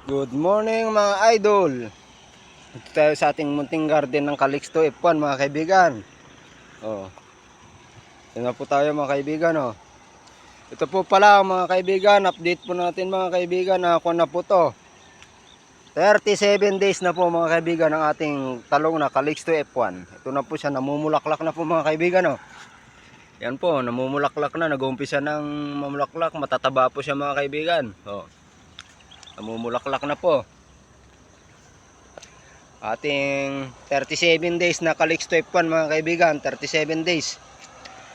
Good morning mga idol. Ito tayo sa ating munting garden ng Calixto F1 mga kaibigan. Oh. Ito na po tayo mga kaibigan oh. Ito po pala mga kaibigan, update po natin mga kaibigan na ako na po to. 37 days na po mga kaibigan ang ating talong na Calixto F1. Ito na po siya, namumulaklak na po mga kaibigan oh. Yan po, namumulaklak na, nag-uumpisa ng mamulaklak, matataba po siya mga kaibigan. Oh. Namumulaklak na po. Ating 37 days na Calixto F1 mga kaibigan, 37 days.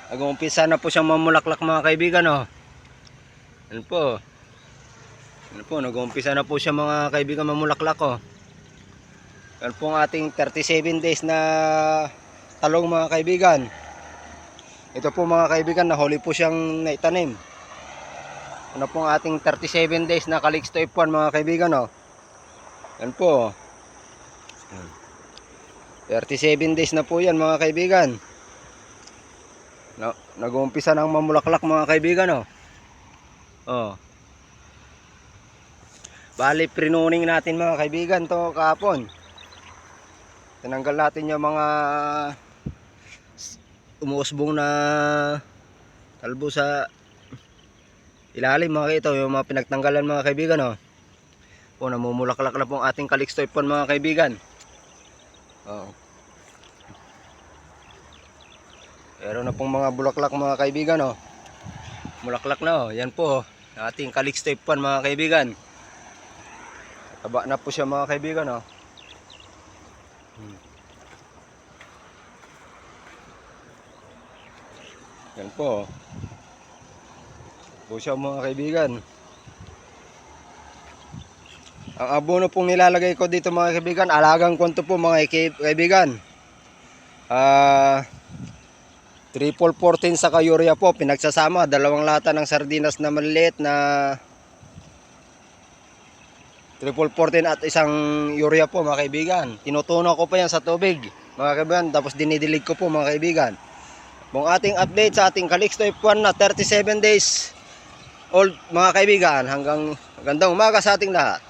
Nag-uumpisa na po siyang mamulaklak mga kaibigan oh. Yan po. Yan po, nag-uumpisa na po siya mga kaibigan mamulaklak oh. Yan po ang ating 37 days na talong mga kaibigan. Ito po mga kaibigan, nahuli po siyang naitanim. Ano po ang ating 37 days na Calixto F1 mga kaibigan oh. Yan po. 37 days na po yan mga kaibigan. Nag-uumpisa ng mamulaklak mga kaibigan oh. Oh. Bali pruning natin mga kaibigan to kahapon. Tinanggal natin yung mga umuusbong na talbo sa ilalim mga ito, yung mga pinagtanggalan mga kaibigan oh. Oh, namumulaklak na po ang ating Calixto F1 mga kaibigan. Oh. Meron na pong mga bulaklak mga kaibigan oh. Mulaklak na oh. Yan po oh, ating Calixto F1 mga kaibigan. Taba na po siya mga kaibigan oh. Yan po oh. Po siya mga kaibigan. Ang abono pong nilalagay ko dito mga kaibigan, alagang kwento po mga kaibigan. Triple 14 sa urea po, pinagsasama, dalawang lata ng sardinas na maliliit na triple 14 at isang urea po mga kaibigan. Tinutunaw ko pa yan sa tubig mga kaibigan, tapos dinidilig ko po mga kaibigan. Ang ating update sa ating Calixto F1 na 37 days old mga kaibigan. Hanggang magandang umaga sa ating lahat.